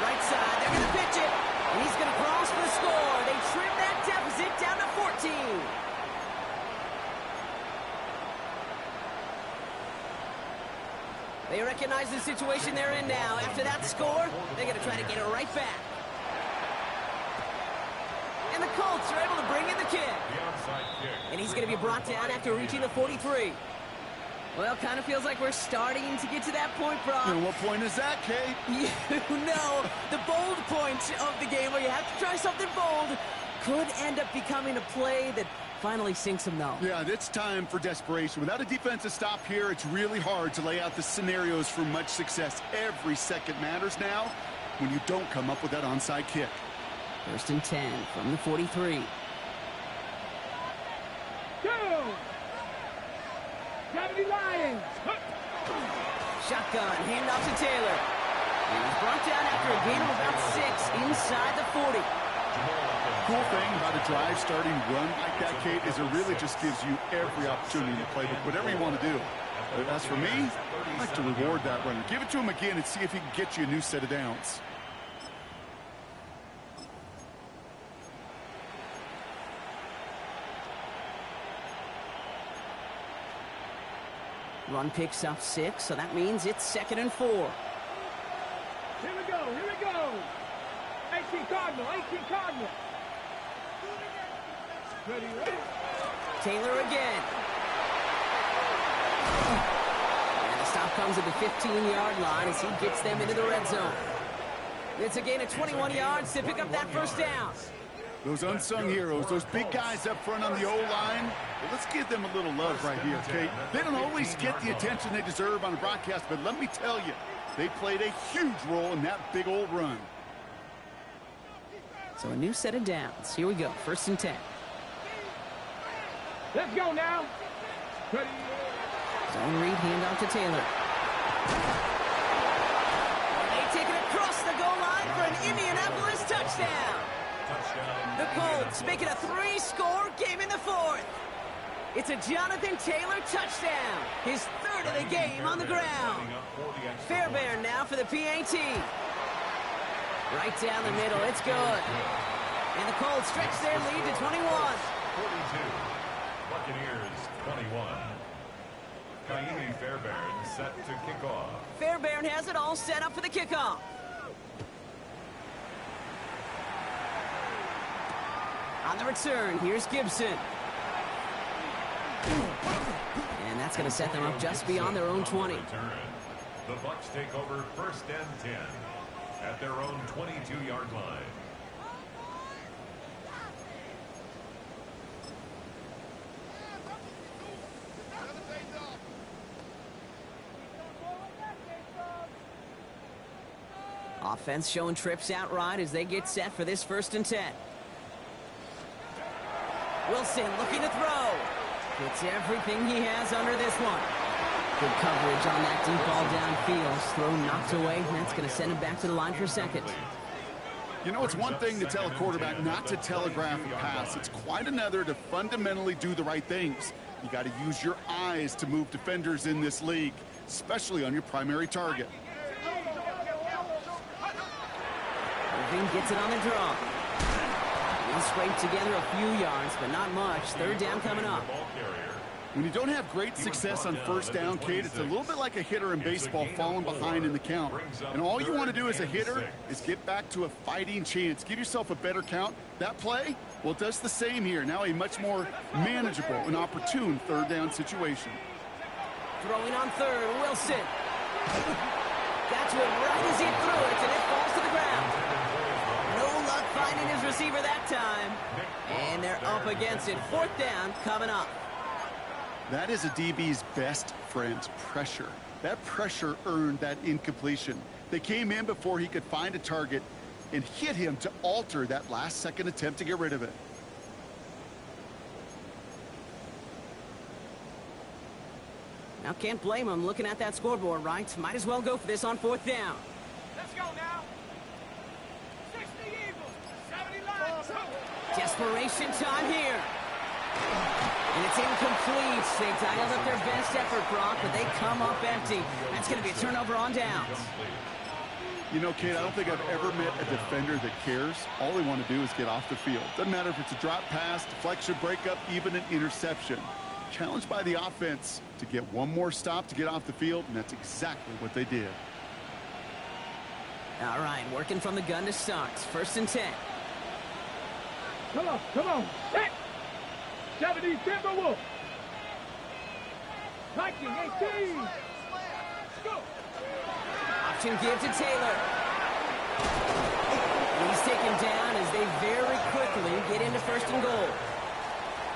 Right side, they're going to pitch it. And he's going to cross for the score. They trim that deficit down to 14. They recognize the situation they're in now. After that score, they're going to try to get it right back. And the Colts are able to bring in the kick. The onside kick. And he's going to be brought down after reaching the 43. Well, kind of feels like we're starting to get to that point, Brock. And what point is that, Kate? You know, the bold point of the game where you have to try something bold could end up becoming a play that finally sinks them, though. Yeah, it's time for desperation. Without a defensive stop here, it's really hard to lay out the scenarios for much success. Every second matters now when you don't come up with that onside kick. First and 10 from the 43. Go! 70 Lions! Shotgun, handoff to Taylor. And he's brought down after a gain of about 6 inside the 40. Cool thing about a drive starting run like that, Kate, is it really just gives you every opportunity to play with whatever you want to do. As for me, I'd like to reward that runner. Give it to him again and see if he can get you a new set of downs. Run picks up 6, so that means it's 2nd and 4. Here we go, here we go. 18 Cardinal, 18 Cardinal. Ready, ready. Taylor again. And the stop comes at the 15-yard line as he gets them into the red zone. It's a gain of 21 yards to pick up that first down. Those unsung heroes, those big guys up front on the O-line, well, let's give them a little love right here, okay? They don't always get the attention they deserve on a broadcast, but let me tell you, they played a huge role in that big old run. So a new set of downs. Here we go, 1st and 10. Let's go now. Ready. Zone read, handoff to Taylor. They take it across the goal line for an Indianapolis touchdown. The Colts make it a 3-score game in the 4th. It's a Jonathan Taylor touchdown, his 3rd of the game on the ground. Fairbairn now for the PAT. Right down the middle, it's good. And the Colts stretch their lead to 21. 42, Bucaneers 21. Kaimi Fairbairn set to kick off. Fairbairn has it all set up for the kickoff. On the return, here's Gibson. And that's going to set them up just beyond their own 20. The Bucs take over 1st and 10 at their own 22-yard line. Offense showing trips out right as they get set for this 1st and 10. Wilson looking to throw. Gets everything he has under this one. Good coverage on that deep ball downfield. Throw knocked away, and that's going to send him back to the line for 2nd. You know, it's one thing to tell a quarterback not to telegraph a pass. It's quite another to fundamentally do the right things. You got to use your eyes to move defenders in this league, especially on your primary target. Irving gets it on the draw. He scraped together a few yards, but not much. 3rd down coming up. When you don't have great success on 1st down, Kate, it's a little bit like a hitter in baseball falling behind in the count. And all you want to do as a hitter is get back to a fighting chance. Give yourself a better count. That play, well, it does the same here. Now a much more manageable and opportune 3rd down situation. Throwing on 3rd, Wilson. That's one right as he threw it, and it falls to the ground. No luck finding his receiver that time. And they're up against it. 4th down coming up. That is a DB's best friend, pressure. That pressure earned that incompletion. They came in before he could find a target and hit him to alter that last-second attempt to get rid of it. Now, can't blame him looking at that scoreboard, right? Might as well go for this on 4th down. Let's go now. 60 Eagles, 70 Lions. Desperation time here. And it's incomplete. They dialed up their best effort, Brock, but they come up empty. That's going to be a turnover on downs. You know, Kate, I don't think I've ever met a defender that cares. All they want to do is get off the field. Doesn't matter if it's a drop pass, deflection, breakup, even an interception. Challenged by the offense to get one more stop to get off the field, and that's exactly what they did. All right, working from the gun to start. 1st and 10. Come on, come on. Set. 70 Timberwolves. 1918. Go. Option give to Taylor. He's taken down as they very quickly get into 1st and goal.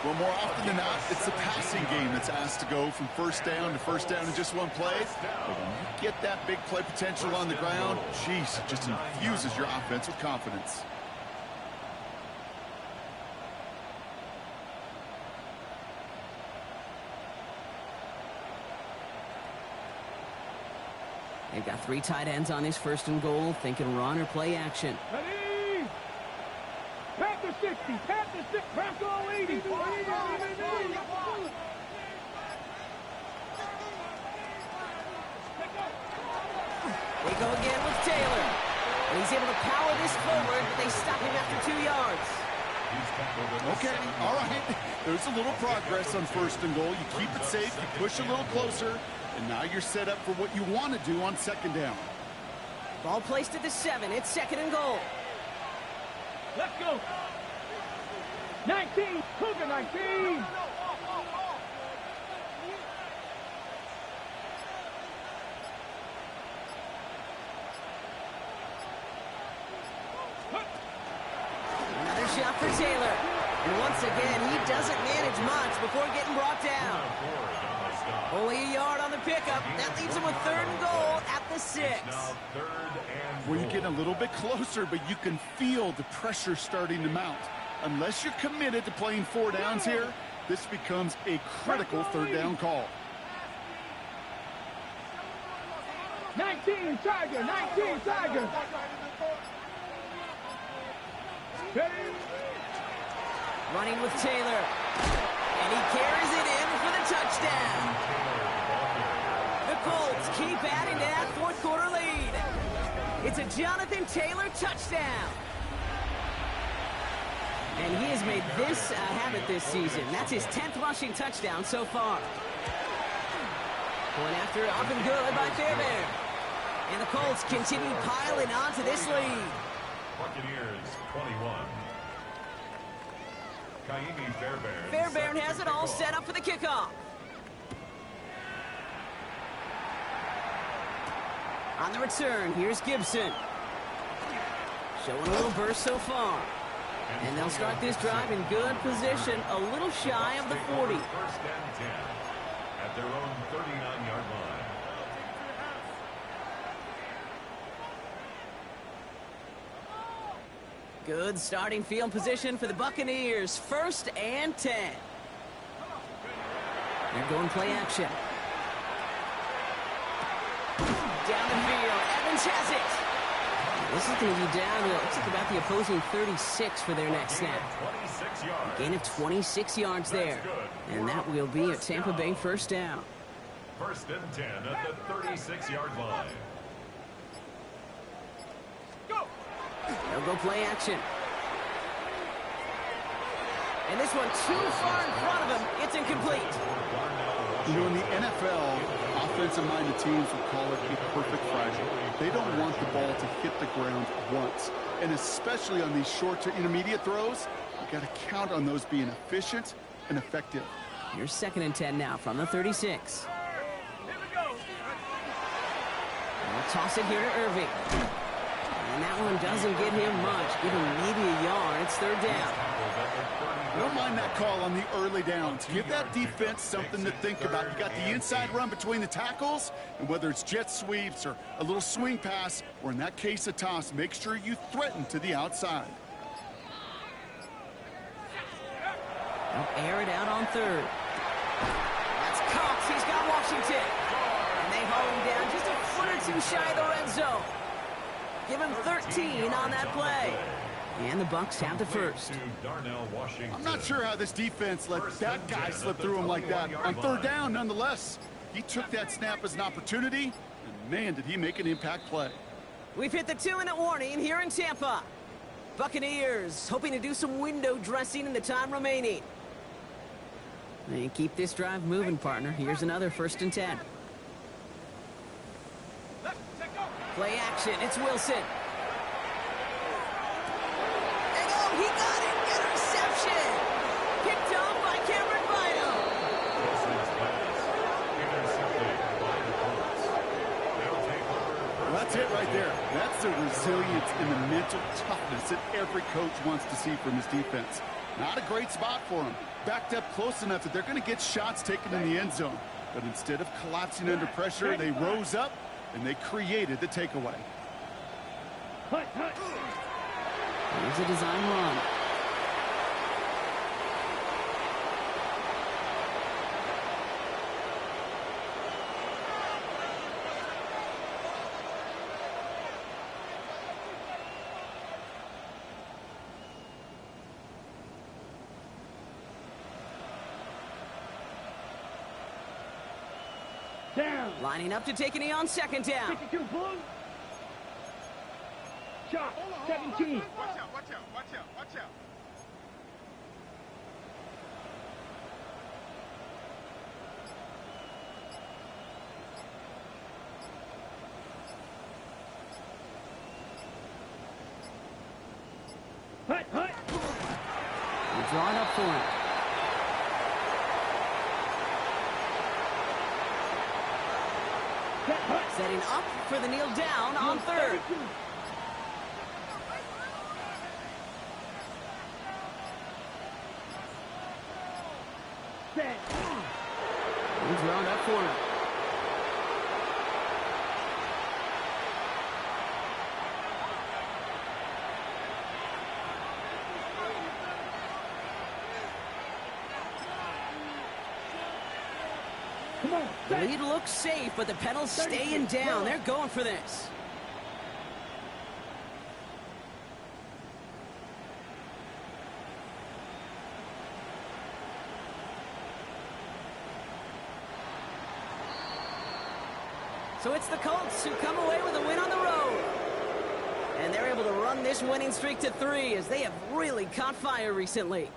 Well, more often than not, it's the passing game that's asked to go from 1st down to 1st down in just one play. But when you get that big play potential on the ground, geez, it just infuses your offense with confidence. They've got 3 tight ends on his 1st and goal, thinking run or play action. Ready. Panther 60, Panther 60, Bronco 80. They go again with Taylor. And he's able to power this forward, but they stop him after 2 yards. Okay, all right. There's a little progress on 1st and goal. You keep it safe, you push a little closer, and now you're set up for what you want to do on 2nd down. Ball placed at the 7. It's 2nd and goal. Let's go. 19. Cougar 19. Another shot for Taylor. And once again, he doesn't manage much before getting brought down. Only a yard on the pickup. That leaves him with 3rd and goal at the 6. Well, you're getting a little bit closer, but you can feel the pressure starting to mount. Unless you're committed to playing 4 downs here, this becomes a critical 3rd down call. 19 Tiger. 19 Tiger. Running with Taylor. And he carries it in for the touchdown. The Colts keep adding to that 4th quarter lead. It's a Jonathan Taylor touchdown. And he has made this a habit this season. That's his 10th rushing touchdown so far. Going after it, up and good by Fairbairn. And the Colts continue piling on to this lead. Bucaneers 21. Fairbairn has it all set up for the kickoff. On the return, here's Gibson. Showing a little burst so far. And they'll start this drive in good position, a little shy of the 40. 1st and 10 at their own 39-yard line. Good starting field position for the Buccaneers. 1st and 10. They're going play action. Down the field. Evans has it. This is going to be down, looks like about the opposing 36 for their next snap. Gain of 26 yards there. And that will be a Tampa Bay 1st down. 1st and 10 at the 36-yard line. They'll go play action. And this one too far in front of him. It's incomplete. You know, in the NFL, offensive-minded teams will call it a perfect Friday. They don't want the ball to hit the ground once. And especially on these short to intermediate throws, you got to count on those being efficient and effective. Here's 2nd and 10 now from the 36. Here we go. They'll toss it here to Irving. And that one doesn't get him much. Give him maybe a yard. It's 3rd down. I don't mind that call on the early downs. Give that defense something to think about. You got the inside run between the tackles, and whether it's jet sweeps or a little swing pass, or in that case a toss, make sure you threaten to the outside. They'll air it out on 3rd. That's Cox. He's got Washington. And they haul him down just a foot or two shy of the red zone. Give him 13 on that play. And the Bucs have the 1st. I'm not sure how this defense let that guy slip through him like that. On 3rd down, nonetheless, he took that snap as an opportunity, and man, did he make an impact play. We've hit the 2-minute warning here in Tampa. Buccaneers hoping to do some window dressing in the time remaining. And keep this drive moving, partner. Here's another 1st and 10. Play action. It's Wilson. And oh, he got it. Interception. Picked off by Cameron Bynum. Well, that's it right there. That's the resilience and the mental toughness that every coach wants to see from his defense. Not a great spot for him. Backed up close enough that they're going to get shots taken in the end zone. But instead of collapsing under pressure, they rose up and they created the takeaway. Here's a design run. Down. Lining up to take a knee on 2nd down. 62 Bulls. Shot, 17. Watch out, watch out, watch out, watch out. Hut, hut. We're drawing up for it. Set, hut. Setting up for the kneel down on third. 32. Set. We're drawing up for it. Come on. The Set. lead looks safe, but the pedal's staying down. They're going for this. So it's the Colts who come away with a win on the road. And they're able to run this winning streak to 3 as they have really caught fire recently.